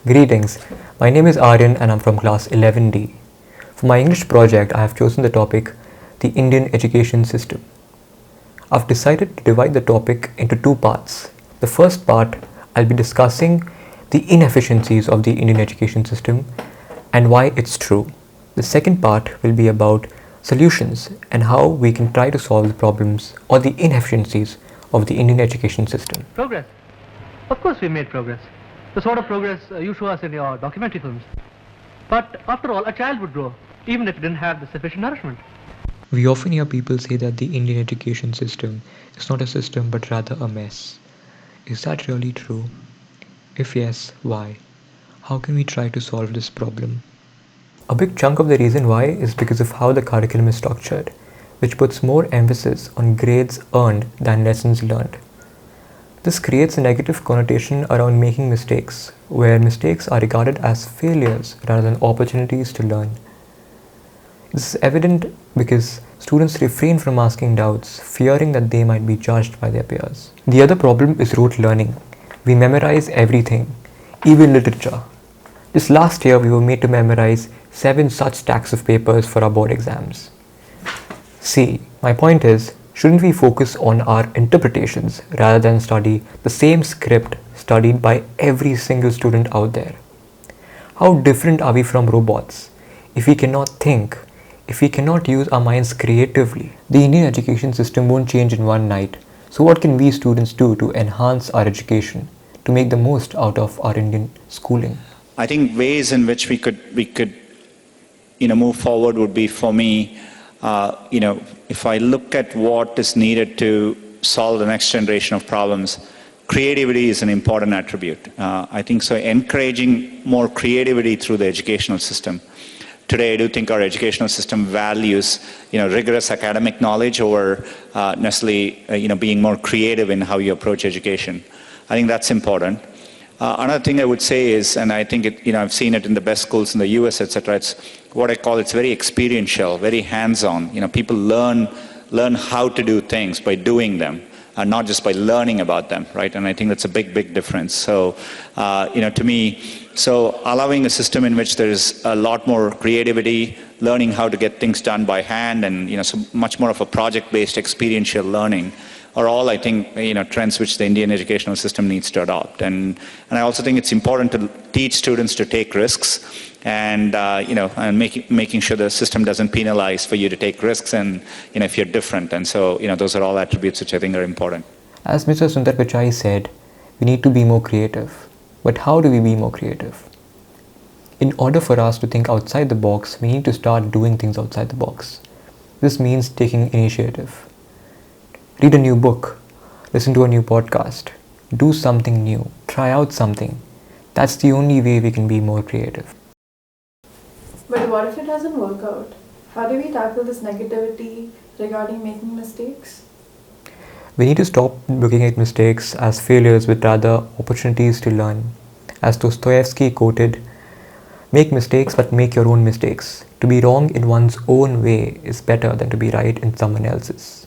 Greetings, my name is Aryan and I'm from class 11D. For my English project, I have chosen the topic the Indian Education System. I've decided to divide the topic into two parts. The first part, I'll be discussing the inefficiencies of the Indian education system and why it's true. The second part will be about solutions and how we can try to solve the problems or the inefficiencies of the Indian education system. Progress. Of course we made progress. The sort of progress you show us in your documentary films. But after all, a child would grow, even if it didn't have the sufficient nourishment. We often hear people say that the Indian education system is not a system but rather a mess. Is that really true? If yes, why? How can we try to solve this problem? A big chunk of the reason why is because of how the curriculum is structured, which puts more emphasis on grades earned than lessons learned. This creates a negative connotation around making mistakes, where mistakes are regarded as failures rather than opportunities to learn. This is evident because students refrain from asking doubts, fearing that they might be judged by their peers. The other problem is rote learning. We memorize everything, even literature. Just last year, we were made to memorize 7 such stacks of papers for our board exams. See, my point is, shouldn't we focus on our interpretations rather than study the same script studied by every single student out there? How different are we from robots? If we cannot think, if we cannot use our minds creatively, the Indian education system won't change in one night. So what can we students do to enhance our education, to make the most out of our Indian schooling? I think ways in which we could move forward would be, for me, if I look at what is needed to solve the next generation of problems, creativity is an important attribute. I think so. Encouraging more creativity through the educational system. Today, I do think our educational system values, rigorous academic knowledge over necessarily, being more creative in how you approach education. I think that's important. Another thing I would say is, and I think I've seen it in the best schools in the US, etc. It's what I call it's very experiential, very hands-on. People learn how to do things by doing them, and not just by learning about them, right? And I think that's a big difference. So, to me, so allowing a system in which there is a lot more creativity, learning how to get things done by hand, and so much more of a project-based experiential learning, are all, I think, trends which the Indian educational system needs to adopt. And I also think it's important to teach students to take risks, and and making sure the system doesn't penalize for you to take risks, and if you're different. And so those are all attributes which I think are important. As Mr. Sundar Pichai said, we need to be more creative. But how do we be more creative? In order for us to think outside the box, we need to start doing things outside the box. This means taking initiative. Read a new book, listen to a new podcast, do something new, try out something. That's the only way we can be more creative. But what if it doesn't work out? How do we tackle this negativity regarding making mistakes? We need to stop looking at mistakes as failures but rather opportunities to learn. As Dostoevsky quoted, "Make mistakes but make your own mistakes. To be wrong in one's own way is better than to be right in someone else's."